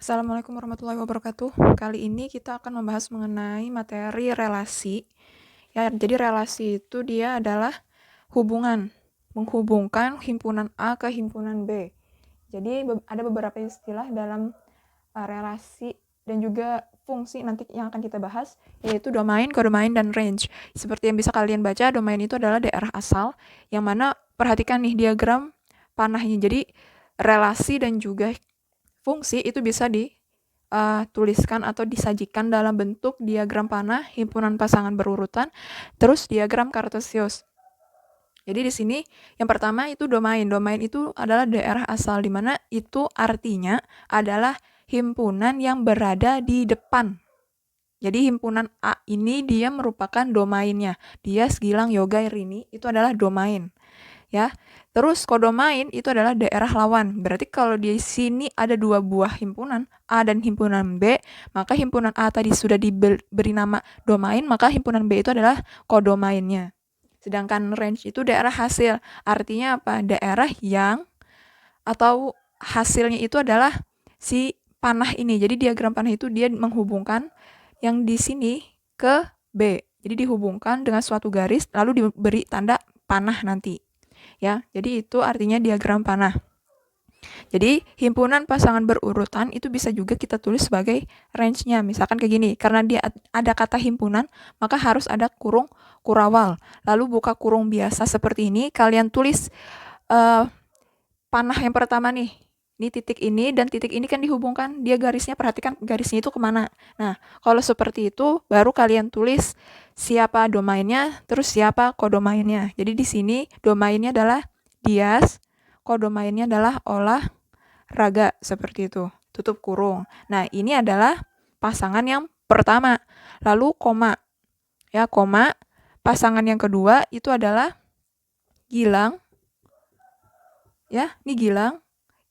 Assalamualaikum warahmatullahi wabarakatuh. Kali ini kita akan membahas mengenai materi relasi. Ya, jadi relasi itu dia adalah hubungan, menghubungkan himpunan A ke himpunan B. Jadi ada beberapa istilah dalam relasi dan juga fungsi nanti yang akan kita bahas, yaitu domain, kodomain, dan range. Seperti yang bisa kalian baca, domain itu adalah daerah asal, yang mana perhatikan nih diagram panahnya. Jadi relasi dan juga fungsi itu bisa dituliskan atau disajikan dalam bentuk diagram panah, himpunan pasangan berurutan, terus diagram kartesius. Jadi di sini yang pertama itu domain. Domain itu adalah daerah asal, di mana itu artinya adalah himpunan yang berada di depan. Jadi himpunan A ini dia merupakan domainnya. Dias, Gilang, Yoga, Rini itu adalah domain. Ya. Terus kodomain itu adalah daerah lawan. Berarti kalau di sini ada dua buah himpunan, A dan himpunan B, maka himpunan A tadi sudah diberi nama domain, maka himpunan B itu adalah kodomainnya. Sedangkan range itu daerah hasil. Artinya apa? Daerah yang atau hasilnya itu adalah si panah ini. Jadi diagram panah itu dia menghubungkan yang di sini ke B. Jadi dihubungkan dengan suatu garis lalu diberi tanda panah nanti. Ya, jadi itu artinya diagram panah. Jadi himpunan pasangan berurutan itu bisa juga kita tulis sebagai range-nya. Misalkan kayak gini, karena dia ada kata himpunan, maka harus ada kurung kurawal. Lalu buka kurung biasa seperti ini, kalian tulis panah yang pertama nih. Ini titik ini dan titik ini kan dihubungkan, dia garisnya, perhatikan garisnya itu kemana. Nah, kalau seperti itu, baru kalian tulis siapa domainnya, terus siapa kodomainnya. Jadi di sini domainnya adalah Dias, kodomainnya adalah olahraga, seperti itu. Tutup kurung. Nah, ini adalah pasangan yang pertama. Lalu koma. Ya, koma. Pasangan yang kedua itu adalah Gilang. Ya, ini Gilang.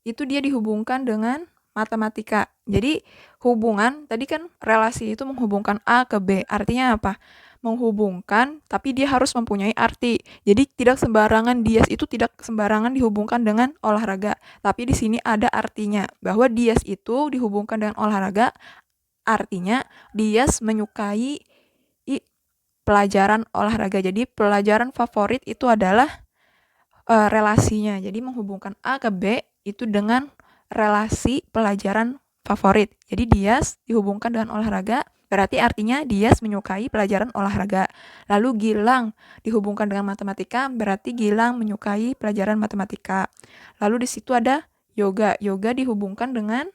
Itu dia dihubungkan dengan matematika. Jadi hubungan, tadi kan relasi itu menghubungkan A ke B. Artinya apa? Menghubungkan, tapi dia harus mempunyai arti. Jadi tidak sembarangan, Dias itu tidak sembarangan dihubungkan dengan olahraga. Tapi di sini ada artinya, bahwa Dias itu dihubungkan dengan olahraga, artinya Dias menyukai pelajaran olahraga. Jadi pelajaran favorit itu adalah relasinya. Jadi menghubungkan A ke B itu dengan relasi pelajaran favorit. Jadi Dias dihubungkan dengan olahraga, berarti artinya Dias menyukai pelajaran olahraga. Lalu Gilang dihubungkan dengan matematika, berarti Gilang menyukai pelajaran matematika. Lalu di situ ada yoga. Yoga dihubungkan dengan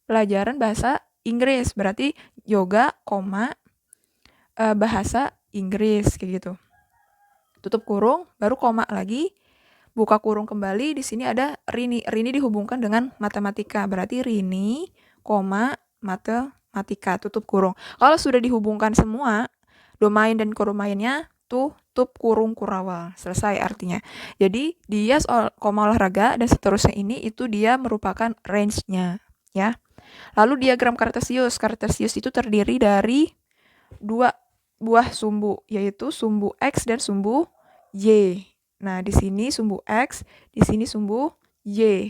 pelajaran bahasa Inggris, berarti yoga, bahasa Inggris, kayak gitu. Tutup kurung, baru koma lagi, buka kurung kembali. Di sini ada Rini. Rini dihubungkan dengan matematika, berarti Rini, matematika, tutup kurung. Kalau sudah dihubungkan semua, domain dan kodomainnya, tutup kurung kurawal. Selesai artinya. Jadi dia olahraga dan seterusnya ini itu dia merupakan range-nya, ya. Lalu diagram kartesius. Kartesius itu terdiri dari dua buah sumbu, yaitu sumbu X dan sumbu Y. Nah, di sini sumbu X, di sini sumbu Y.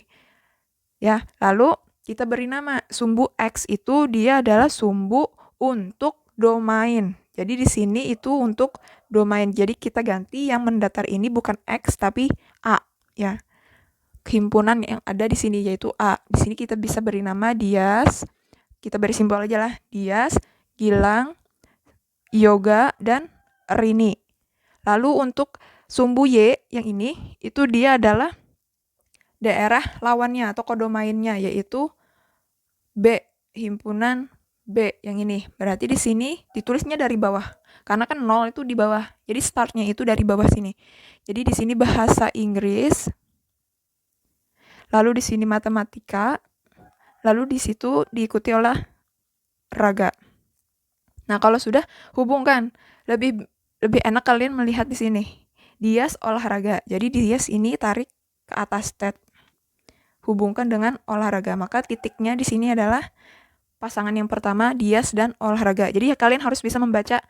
Ya, lalu kita beri nama sumbu X itu dia adalah sumbu untuk domain. Jadi di sini itu untuk domain. Jadi kita ganti yang mendatar ini bukan X tapi A, ya. Himpunan yang ada di sini yaitu A. Di sini kita bisa beri nama Dias. Kita beri simbol aja lah. Dias, Gilang, Yoga, dan Rini. Lalu untuk sumbu Y yang ini, itu dia adalah daerah lawannya atau kodomainnya, yaitu B, himpunan B yang ini. Berarti di sini ditulisnya dari bawah, karena kan 0 itu di bawah. Jadi startnya itu dari bawah sini. Jadi di sini bahasa Inggris, lalu di sini matematika, lalu di situ diikuti oleh raga. Nah, kalau sudah hubungkan, lebih enak kalian melihat di sini. Dias olahraga. Jadi Dias ini tarik ke atas tet. Hubungkan dengan olahraga. Maka titiknya di sini adalah pasangan yang pertama Dias dan olahraga. Jadi kalian harus bisa membaca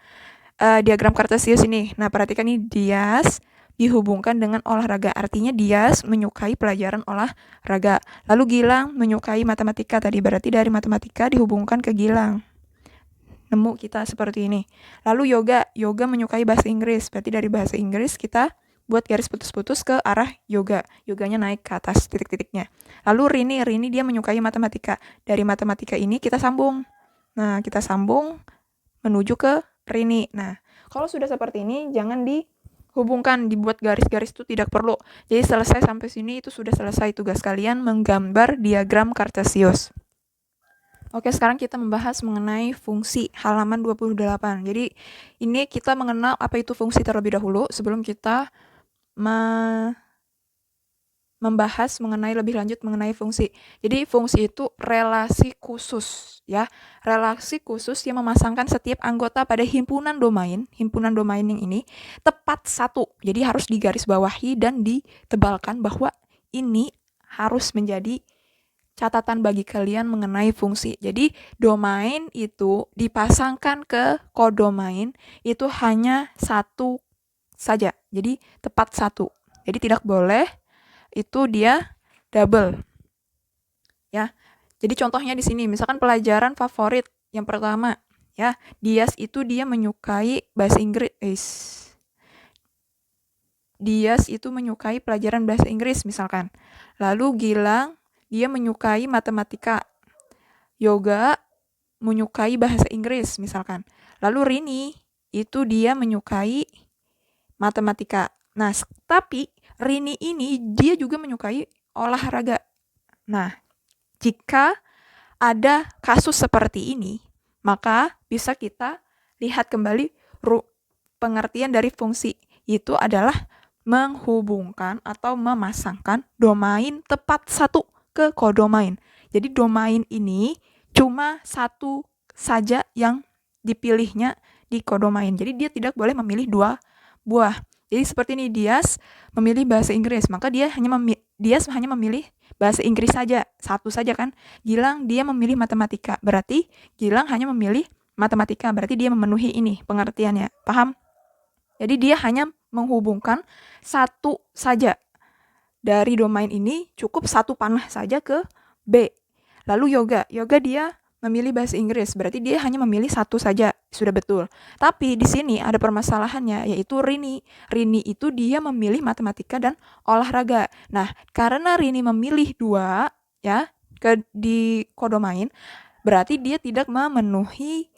diagram kartesius ini. Nah, perhatikan ini Dias dihubungkan dengan olahraga. Artinya Dias menyukai pelajaran olahraga. Lalu Gilang menyukai matematika tadi. Berarti dari matematika dihubungkan ke Gilang. Nemu kita seperti ini. Lalu Yoga menyukai bahasa Inggris. Berarti dari bahasa Inggris kita buat garis putus-putus ke arah Yoga. Yoganya naik ke atas titik-titiknya. Lalu Rini dia menyukai matematika. Dari matematika ini kita sambung. Nah, kita sambung menuju ke Rini. Nah, kalau sudah seperti ini jangan dihubungkan, dibuat garis-garis itu tidak perlu. Jadi selesai sampai sini itu sudah selesai tugas kalian menggambar diagram Cartesius. Oke, sekarang kita membahas mengenai fungsi halaman 28. Jadi ini kita mengenal apa itu fungsi terlebih dahulu sebelum kita membahas mengenai lebih lanjut mengenai fungsi. Jadi fungsi itu relasi khusus ya. Relasi khusus yang memasangkan setiap anggota pada himpunan domain yang ini tepat satu. Jadi harus digarisbawahi dan ditebalkan bahwa ini harus menjadi catatan bagi kalian mengenai fungsi. Jadi domain itu dipasangkan ke kodomain itu hanya satu saja. Jadi tepat satu. Jadi tidak boleh itu dia double. Ya. Jadi contohnya di sini misalkan pelajaran favorit yang pertama ya, Dias itu dia menyukai bahasa Inggris. Dias itu menyukai pelajaran bahasa Inggris misalkan. Lalu Gilang dia menyukai matematika. Yoga menyukai bahasa Inggris misalkan. Lalu Rini itu dia menyukai matematika. Nah, tapi Rini ini dia juga menyukai olahraga. Nah, jika ada kasus seperti ini, maka bisa kita lihat kembali pengertian dari fungsi. Itu adalah menghubungkan atau memasangkan domain tepat satu ke kodomain. Jadi domain ini cuma satu saja yang dipilihnya di kodomain. Jadi dia tidak boleh memilih dua buah. Jadi seperti ini, Dias memilih bahasa Inggris, maka Dias hanya memilih bahasa Inggris saja, satu saja kan. Gilang dia memilih matematika, berarti Gilang hanya memilih matematika, berarti dia memenuhi ini pengertiannya. Paham? Jadi dia hanya menghubungkan satu saja. Dari domain ini cukup satu panah saja ke B. Lalu Yoga dia memilih bahasa Inggris, berarti dia hanya memilih satu saja, sudah betul. Tapi di sini ada permasalahannya, yaitu Rini. Rini itu dia memilih matematika dan olahraga. Nah, karena Rini memilih dua, ya, di kodomain, berarti dia tidak memenuhi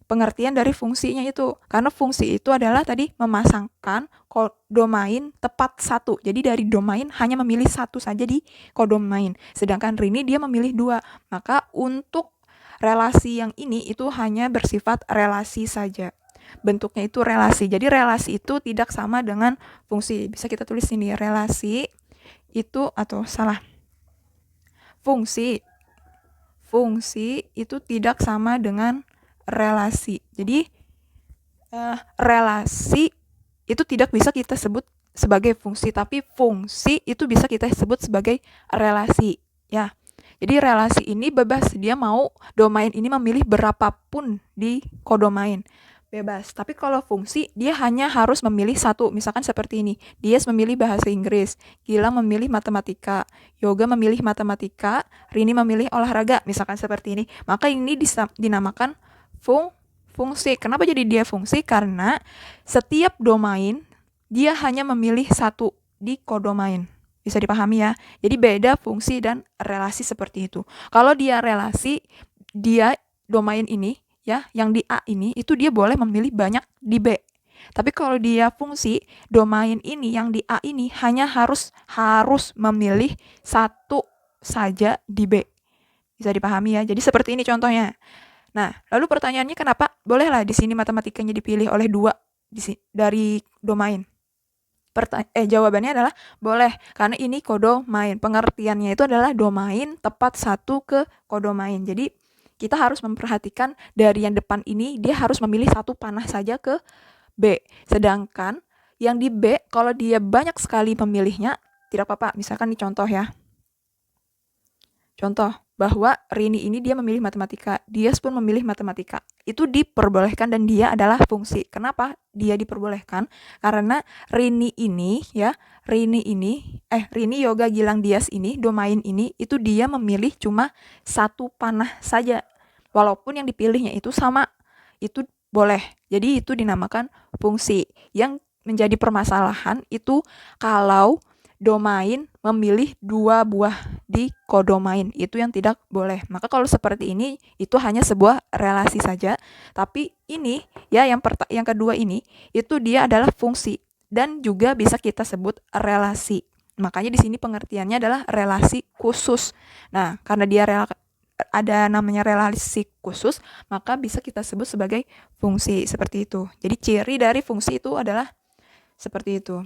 pengertian dari fungsinya itu. Karena fungsi itu adalah tadi memasangkan kodomain tepat satu. Jadi dari domain hanya memilih satu saja di kodomain. Sedangkan Rini dia memilih dua. Maka untuk relasi yang ini itu hanya bersifat relasi saja. Bentuknya itu relasi. Jadi relasi itu tidak sama dengan fungsi. Bisa kita tulis sini, relasi itu fungsi itu tidak sama dengan relasi. Jadi relasi itu tidak bisa kita sebut sebagai fungsi, tapi fungsi itu bisa kita sebut sebagai relasi. Ya. Jadi relasi ini bebas, dia mau domain ini memilih berapapun di kodomain. Bebas. Tapi kalau fungsi, dia hanya harus memilih satu. Misalkan seperti ini. Dias memilih bahasa Inggris. Gilang memilih matematika. Yoga memilih matematika. Rini memilih olahraga. Misalkan seperti ini. Maka ini dinamakan fungsi. Kenapa jadi dia fungsi? Karena setiap domain, dia hanya memilih satu di kodomain. Bisa dipahami ya? Jadi beda fungsi dan relasi seperti itu. Kalau dia relasi, dia domain ini, ya, yang di A ini itu dia boleh memilih banyak di B. Tapi kalau dia fungsi, domain ini yang di A ini hanya harus memilih satu saja di B. Bisa dipahami ya? Jadi seperti ini contohnya. Nah, lalu pertanyaannya kenapa bolehlah di sini matematikanya dipilih oleh dua dari domain? Jawabannya adalah boleh, karena ini kodomain. Pengertiannya itu adalah domain tepat satu ke kodomain. Jadi kita harus memperhatikan dari yang depan ini dia harus memilih satu panah saja ke B. Sedangkan yang di B kalau dia banyak sekali pemilihnya tidak apa-apa. Misalkan ini contoh ya. Contoh, bahwa Rini ini dia memilih matematika, Dias pun memilih matematika. Itu diperbolehkan dan dia adalah fungsi. Kenapa dia diperbolehkan? Karena Rini ini ya, Rini Yoga Gilang Dias ini, domain ini itu dia memilih cuma satu panah saja. Walaupun yang dipilihnya itu sama, itu boleh. Jadi itu dinamakan fungsi. Yang menjadi permasalahan itu kalau domain memilih dua buah di kodomain, itu yang tidak boleh. Maka kalau seperti ini itu hanya sebuah relasi saja, tapi ini ya yang kedua ini itu dia adalah fungsi dan juga bisa kita sebut relasi. Makanya di sini pengertiannya adalah relasi khusus. Nah, karena dia ada namanya relasi khusus, maka bisa kita sebut sebagai fungsi seperti itu. Jadi ciri dari fungsi itu adalah seperti itu.